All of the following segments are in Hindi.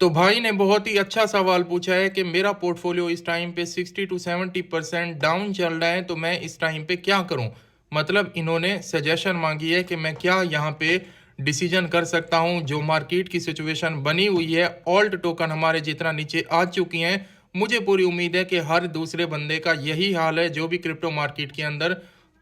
तो भाई ने बहुत ही अच्छा सवाल पूछा है कि मेरा पोर्टफोलियो इस टाइम पे 60 to 70% डाउन चल रहा है, तो मैं इस टाइम पे क्या करूं। मतलब इन्होंने सजेशन मांगी है कि मैं क्या यहाँ पे डिसीजन कर सकता हूं। जो मार्केट की सिचुएशन बनी हुई है, ऑल्ट टोकन हमारे जितना नीचे आ चुकी हैं, मुझे पूरी उम्मीद है कि हर दूसरे बंदे का यही हाल है जो भी क्रिप्टो मार्केट के अंदर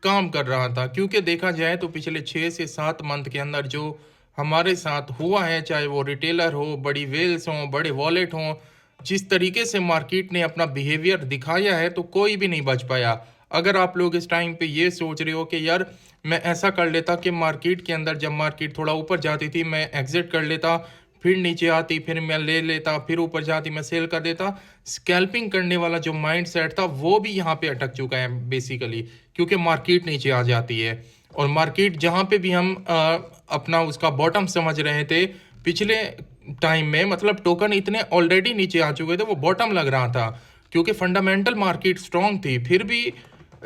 काम कर रहा था। क्योंकि देखा जाए तो पिछले 6 से 7 मंथ के अंदर जो हमारे साथ हुआ है, चाहे वो रिटेलर हो, बड़ी वेल्स हों, बड़े वॉलेट हों, जिस तरीके से मार्केट ने अपना बिहेवियर दिखाया है, तो कोई भी नहीं बच पाया। अगर आप लोग इस टाइम पे ये सोच रहे हो कि यार मैं ऐसा कर लेता कि मार्केट के अंदर जब मार्केट थोड़ा ऊपर जाती थी मैं एग्जिट कर लेता, फिर नीचे आती फिर मैं ले लेता, फिर ऊपर जाती मैं सेल कर देता, स्कैल्पिंग करने वाला जो माइंड सेट था वो भी यहाँ पे अटक चुका है बेसिकली। क्योंकि मार्केट नीचे आ जाती है, और मार्केट जहाँ पे भी हम अपना उसका बॉटम समझ रहे थे पिछले टाइम में, मतलब टोकन इतने ऑलरेडी नीचे आ चुके थे वो बॉटम लग रहा था। क्योंकि फंडामेंटल मार्केट स्ट्रांग थी, फिर भी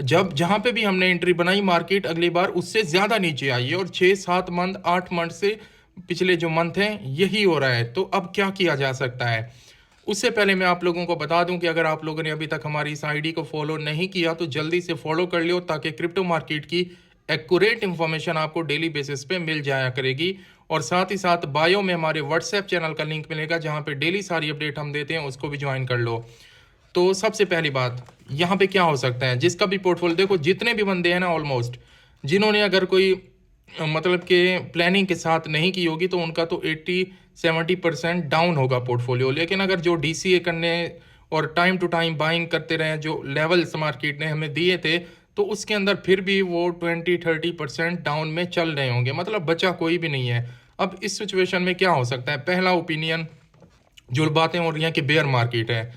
जब जहां पे भी हमने एंट्री बनाई मार्केट अगली बार उससे ज्यादा नीचे आई है। और 6 7 मंथ 8 मंथ से पिछले जो मंथ हैं यही हो रहा है। तो अब क्या किया जा सकता है, उससे पहले मैं आप लोगों को बता दूं कि अगर आप लोगों ने अभी तक हमारी इस आईडी को फॉलो नहीं किया तो जल्दी से फॉलो कर लियो, ताकि क्रिप्टो मार्केट की एक्यूरेट इंफॉर्मेशन आपको डेली बेसिस पे मिल जाया करेगी। और साथ ही साथ बायो में हमारे व्हाट्सएप चैनल का लिंक मिलेगा जहां पे डेली सारी अपडेट हम देते हैं, उसको भी ज्वाइन कर लो। तो सबसे पहली बात यहाँ पे क्या हो सकता है, जिसका भी पोर्टफोलियो देखो, जितने भी बंदे हैं ना ऑलमोस्ट, जिन्होंने अगर कोई मतलब कि प्लानिंग के साथ नहीं की होगी तो उनका तो 80 70% डाउन होगा पोर्टफोलियो। लेकिन अगर जो डीसीए करने और टाइम टू टाइम बाइंग करते रहे, जो लेवल्स मार्केट ने हमें दिए थे, तो उसके अंदर फिर भी वो 20 30% डाउन में चल रहे होंगे, मतलब बचा कोई भी नहीं है। अब इस सिचुएशन में क्या हो सकता है, पहला ओपिनियन जो बातें हो रही हैं कि बेयर मार्केट है,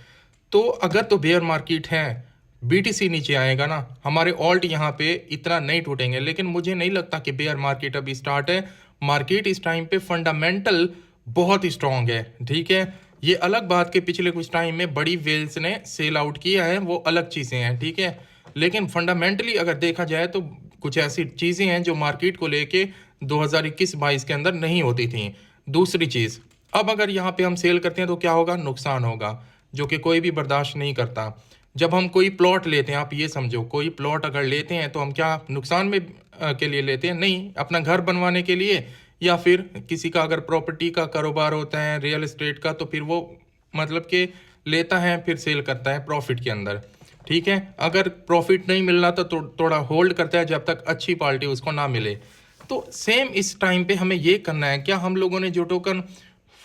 तो अगर तो बेयर मार्केट है, बीटीसी नीचे आएगा ना, हमारे ऑल्ट यहाँ पे इतना नहीं टूटेंगे। लेकिन मुझे नहीं लगता कि बेयर मार्केट अभी स्टार्ट है। मार्केट इस टाइम पे फंडामेंटल बहुत ही स्ट्रांग है, ठीक है। ये अलग बात कि पिछले कुछ टाइम में बड़ी वेल्स ने सेल आउट किया है, वो अलग चीज़ें हैं, ठीक है। लेकिन फंडामेंटली अगर देखा जाए तो कुछ ऐसी चीज़ें हैं जो मार्केट को लेके 2021-22 के अंदर नहीं होती थी। दूसरी चीज़, अब अगर यहाँ पे हम सेल करते हैं तो क्या होगा, नुकसान होगा, जो कि कोई भी बर्दाश्त नहीं करता। जब हम कोई प्लॉट लेते हैं, आप ये समझो, कोई प्लॉट अगर लेते हैं तो हम क्या नुकसान में के लिए लेते हैं? नहीं, अपना घर बनवाने के लिए, या फिर किसी का अगर प्रॉपर्टी का कारोबार होता है रियल एस्टेट का, तो फिर वो मतलब कि लेता है फिर सेल करता है प्रॉफिट के अंदर, ठीक है। अगर प्रॉफिट नहीं मिल रहा तो थोड़ा होल्ड करता है जब तक अच्छी पार्टी उसको ना मिले। तो सेम इस टाइम पे हमें ये करना है। क्या हम लोगों ने जो token,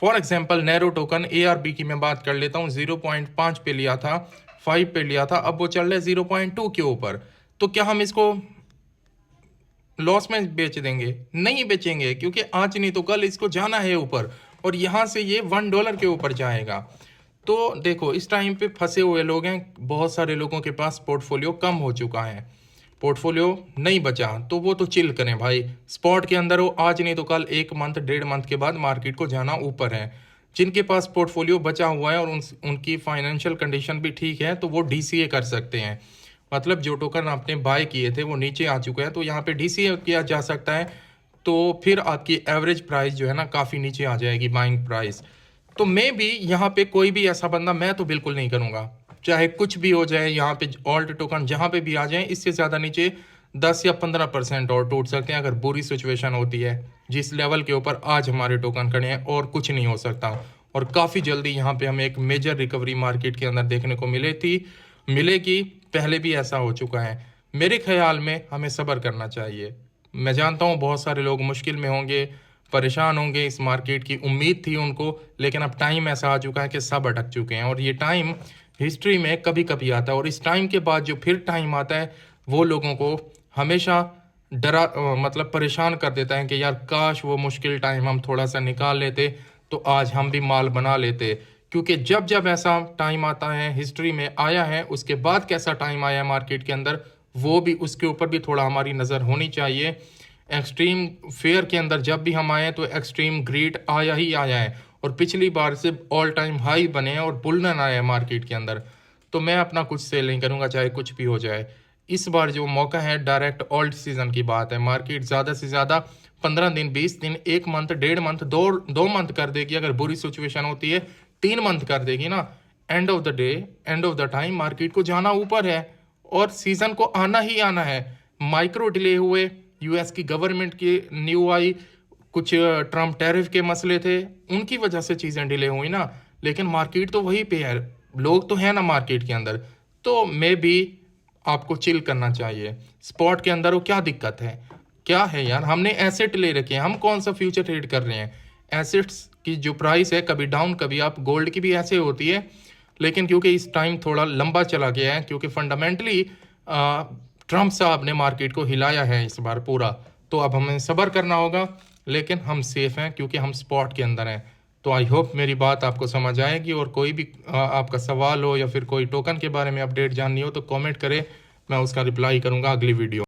for example narrow token ARB की मैं बात कर लेता हूँ, 0.5 पे लिया था, 5 पे लिया था, अब वो चल रहा है 0.2 के ऊपर, तो क्या हम इसको लॉस में बेच देंगे? नहीं बेचेंगे, क्योंकि आज नहीं तो कल इसको जाना है ऊपर, और यहाँ से ये $1 के ऊपर जाएगा। तो देखो, इस टाइम पे फंसे हुए लोग हैं, बहुत सारे लोगों के पास पोर्टफोलियो कम हो चुका है, पोर्टफोलियो नहीं बचा, तो वो तो चिल करें भाई, स्पॉट के अंदर हो, आज नहीं तो कल 1 मंथ 1.5 मंथ के बाद मार्केट को जाना ऊपर है। जिनके पास पोर्टफोलियो बचा हुआ है और उनकी फाइनेंशियल कंडीशन भी ठीक है, तो वो डीसीए कर सकते हैं। मतलब जो टोकन आपने बाय किए थे वो नीचे आ चुके हैं, तो यहाँ पे डीसीए किया जा सकता है। तो फिर आपकी एवरेज प्राइस जो है ना काफ़ी नीचे आ जाएगी, बाइंग प्राइस। तो मैं भी यहाँ पे कोई भी ऐसा बंदा मैं तो बिल्कुल नहीं करूँगा, चाहे कुछ भी हो जाए। यहाँ पे ऑल्ट टोकन जहाँ पे भी आ जाए, इससे ज़्यादा नीचे 10 या 15% और टूट सकते हैं अगर बुरी सिचुएशन होती है। जिस लेवल के ऊपर आज हमारे टोकन खड़े हैं और कुछ नहीं हो सकता। और काफ़ी जल्दी यहाँ पे हमें एक मेजर रिकवरी मार्केट के अंदर देखने को मिलेगी। पहले भी ऐसा हो चुका है। मेरे ख्याल में हमें सब्र करना चाहिए। मैं जानता हूँ बहुत सारे लोग मुश्किल में होंगे, परेशान होंगे, इस मार्केट की उम्मीद थी उनको, लेकिन अब टाइम ऐसा आ चुका है कि सब अटक चुके हैं। और ये टाइम हिस्ट्री में कभी कभी आता है, और इस टाइम के बाद जो फिर टाइम आता है वो लोगों को हमेशा मतलब परेशान कर देता है कि यार काश वो मुश्किल टाइम हम थोड़ा सा निकाल लेते, तो आज हम भी माल बना लेते। क्योंकि जब जब ऐसा टाइम आता है, हिस्ट्री में आया है, उसके बाद कैसा टाइम आया है मार्केट के अंदर, वो भी उसके ऊपर भी थोड़ा हमारी नज़र होनी चाहिए। एक्सट्रीम फेयर के अंदर जब भी हम आए तो एक्सट्रीम ग्रीड आया ही आया है, और पिछली बार से ऑल टाइम हाई बने हैं और बुलरन आया है मार्केट के अंदर। तो मैं अपना कुछ सेल नहीं करूंगा चाहे कुछ भी हो जाए। इस बार जो मौका है, डायरेक्ट ऑल्ट सीजन की बात है, मार्केट ज़्यादा से ज़्यादा 15 दिन, 20 दिन, 1 मंथ, 1.5 मंथ, 2 मंथ कर देगी। अगर बुरी सिचुएशन होती है 3 मंथ कर देगी ना। End of the day, end of the time market को जाना ऊपर है और सीजन को आना ही आना है। माइक्रो डिले हुए, यूएस की गवर्नमेंट की न्यू आई, कुछ ट्रम्प टैरिफ के मसले थे, उनकी वजह से चीज़ें डिले हुई ना। लेकिन मार्केट तो वहीं पे है, लोग तो हैं ना मार्केट के अंदर। तो मे भी आपको चिल करना चाहिए। स्पॉट के अंदर वो क्या दिक्कत है, क्या है यार, हमने एसेट ले रखे हैं, हम कौन सा फ्यूचर ट्रेड कर रहे हैं। एसेट्स की जो प्राइस है कभी डाउन कभी अप, गोल्ड की भी ऐसे होती है। लेकिन क्योंकि इस टाइम थोड़ा लंबा चला गया है, क्योंकि फंडामेंटली ट्रम्प साहब ने मार्केट को हिलाया है इस बार पूरा, तो अब हमें सब्र करना होगा। लेकिन हम सेफ हैं क्योंकि हम स्पॉट के अंदर हैं। तो आई होप मेरी बात आपको समझ आएगी। और कोई भी आपका सवाल हो या फिर कोई टोकन के बारे में अपडेट जाननी हो तो कमेंट करें, मैं उसका रिप्लाई करूंगा अगली वीडियो।